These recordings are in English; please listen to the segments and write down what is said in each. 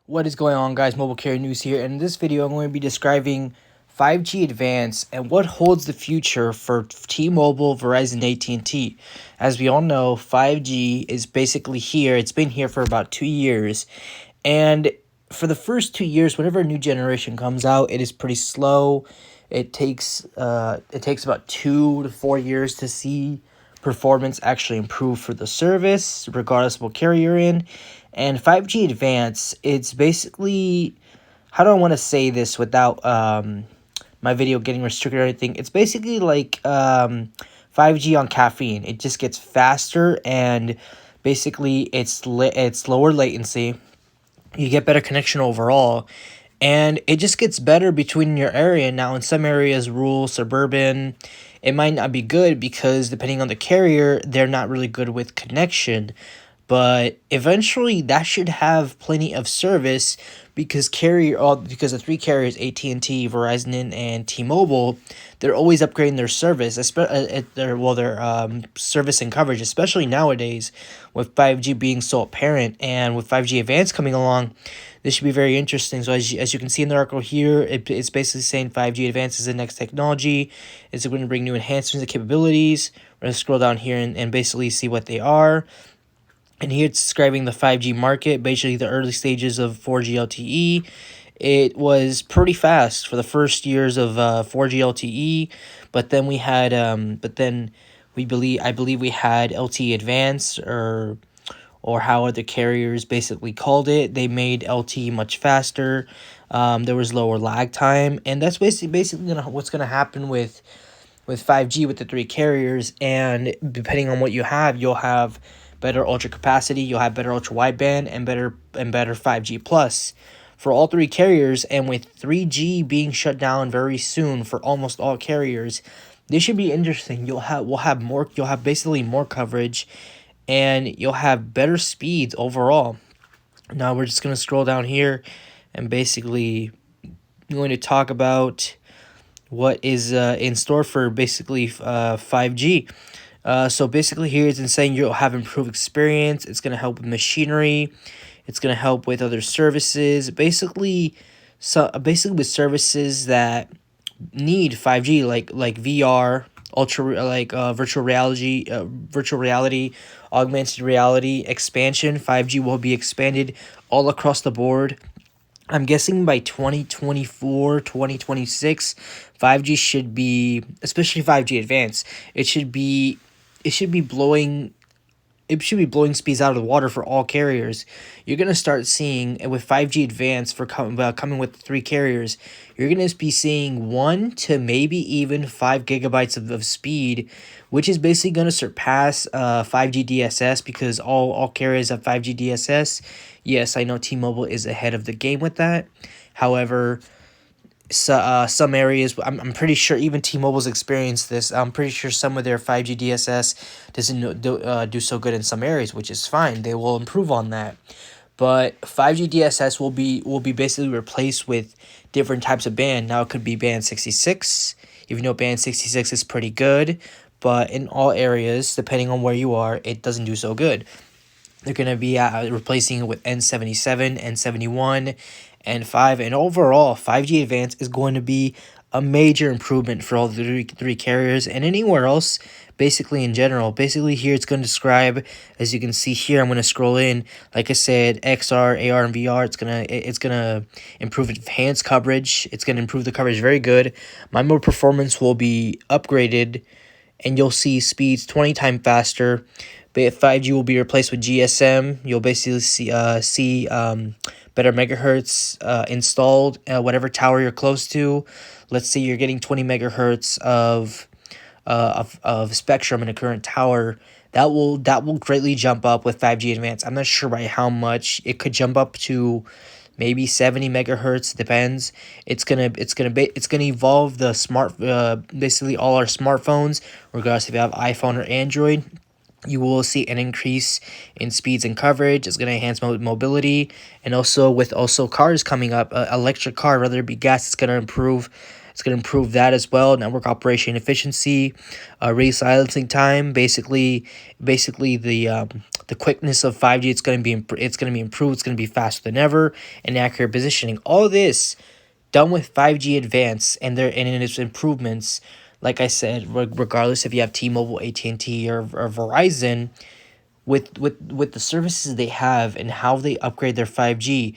What is going on, guys? Mobile Carrier News here, and in this video I'm going to be describing 5G Advance and what holds the future for T-Mobile, Verizon, AT&T. As we all know, 5G is basically here. It's been here for about 2 years, and for the first 2 years, whenever a new generation comes out, it is pretty slow. It takes about 2 to 4 years to see performance actually improve for the service, regardless of what carrier you're in. And 5G Advance, it's basically, how do I want to say this without my video getting restricted or anything? It's basically like 5G on caffeine. It just gets faster, and basically it's lower latency. You get better connection overall, and it just gets better between your area. Now, in some areas, rural, suburban, it might not be good because depending on the carrier, they're not really good with connection. But eventually, that should have plenty of service because because the three carriers, AT&T, Verizon, and T-Mobile, they're always upgrading their service, their service and coverage, especially nowadays with 5G being so apparent, and with 5G Advanced coming along. This should be very interesting. So as you can see in the article here, it's basically saying 5G Advanced is the next technology. It's going to bring new enhancements and capabilities. We're going to scroll down here and basically see what they are. And here it's describing the 5G market, basically the early stages of 4G LTE. It was pretty fast for the first years of 4G LTE, but then I believe we had LTE Advanced, or how other carriers basically called it. They made LTE much faster. There was lower lag time, and that's basically what's gonna happen with 5G with the three carriers. And depending on what you have, you'll have better ultra capacity, you'll have better ultra wideband, and better 5G plus for all three carriers. And with 3G being shut down very soon for almost all carriers, this should be interesting. You'll have basically more coverage, and you'll have better speeds overall. Now we're just going to scroll down here and basically going to talk about what is in store for basically 5G. So basically here it's saying you'll have improved experience. It's going to help with machinery. It's going to help with other services. Basically with services that need 5G, like VR, virtual reality, augmented reality expansion. 5G will be expanded all across the board. I'm guessing by 2024, 2026, 5G should be, especially 5G Advanced, it should be blowing speeds out of the water for all carriers. You're going to start seeing, with 5G Advanced coming with three carriers, you're going to be seeing 1 to maybe even 5 gigabytes of speed, which is basically going to surpass 5G DSS, because all carriers have 5G DSS. Yes, I know T-Mobile is ahead of the game with that. However, some areas, I'm pretty sure even T-Mobile's experienced this. I'm pretty sure some of their 5G DSS doesn't do so good in some areas, which is fine. They will improve on that. But 5G DSS will be basically replaced with different types of band. Now it could be band 66. Even though band 66 is pretty good, but in all areas, depending on where you are, it doesn't do so good. They're going to be replacing it with N77, N71, N5, and overall, 5G Advanced is going to be a major improvement for all the three carriers and anywhere else, basically in general. Basically here it's going to describe, as you can see here, I'm going to scroll in, like I said, XR, AR, and VR. It's gonna improve enhanced coverage. It's going to improve the coverage very good. MIMO performance will be upgraded, and you'll see speeds 20 times faster. But 5G will be replaced with GSM. You'll basically see better megahertz installed, whatever tower you're close to. Let's say you're getting 20 megahertz of spectrum in a current tower. That will greatly jump up with 5G Advanced. I'm not sure by how much. It could jump up to maybe 70 megahertz. Depends. It's gonna evolve the basically all our smartphones, regardless if you have iPhone or Android. You will see an increase in speeds and coverage. It's going to enhance mobility, and also with cars coming up, electric car, whether it be gas, it's going to improve It's going to improve that as well. Network operation efficiency, re-silencing time, basically the quickness of 5G. It's going to be improved. It's going to be faster than ever, and accurate positioning. All this done with 5G Advance and in its improvements. Like I said, regardless if you have T-Mobile, AT&T, or Verizon, with the services they have and how they upgrade their 5G,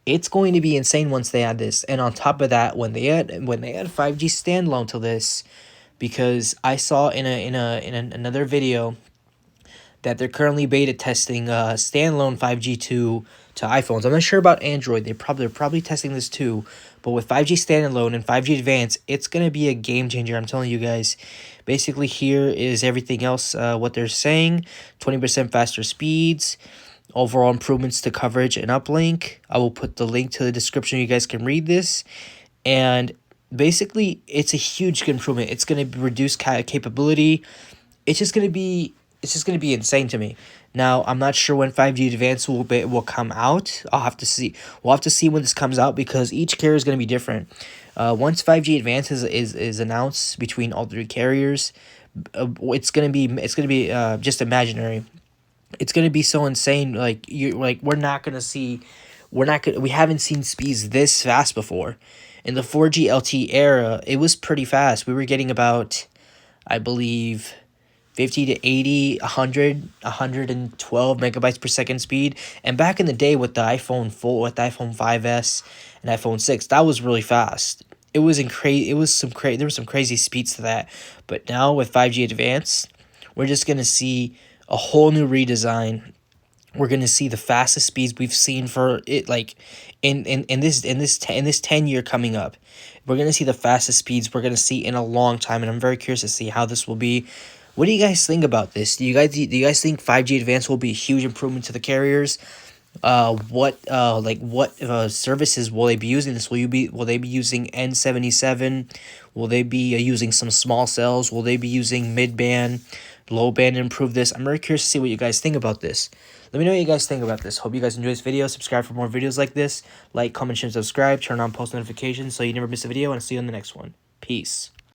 it's going to be insane once they add this. And on top of that, when they add 5G standalone to this, because I saw another video that they're currently beta testing standalone 5G to iPhones. I'm not sure about Android. They're probably testing this too. But with 5G standalone and 5G Advance, it's gonna be a game changer. I'm telling you guys. Basically, here is everything else. What they're saying: 20% faster speeds, overall improvements to coverage and uplink. I will put the link to the description. You guys can read this, and basically, it's a huge improvement. It's gonna reduce capability. It's just gonna be insane to me. Now, I'm not sure when 5G Advance will come out. I'll have to see. We'll have to see when this comes out because each carrier is gonna be different. Once 5G Advance is announced between all three carriers, it's gonna be just imaginary. It's gonna be so insane. We haven't seen speeds this fast before. In the 4G LTE era, it was pretty fast. We were getting about, I believe, 50 to 80, 100, 112 megabytes per second speed. And back in the day with the iPhone 4, with the iPhone 5S and iPhone 6, that was really fast. There were some crazy speeds to that. But now with 5G Advance, we're just going to see a whole new redesign. We're going to see the fastest speeds we've seen for it, like in this 10 year coming up. We're going to see the fastest speeds we're going to see in a long time, and I'm very curious to see how this will be. What do you guys think about this? Do you guys think 5G Advance will be a huge improvement to the carriers? What services will they be using this? Will they be using N77? Will they be using some small cells? Will they be using mid band, low band to improve this? I'm very curious to see what you guys think about this. Let me know what you guys think about this. Hope you guys enjoy this video. Subscribe for more videos like this. Like, comment, share, and subscribe. Turn on post notifications so you never miss a video, and I'll see you in the next one. Peace.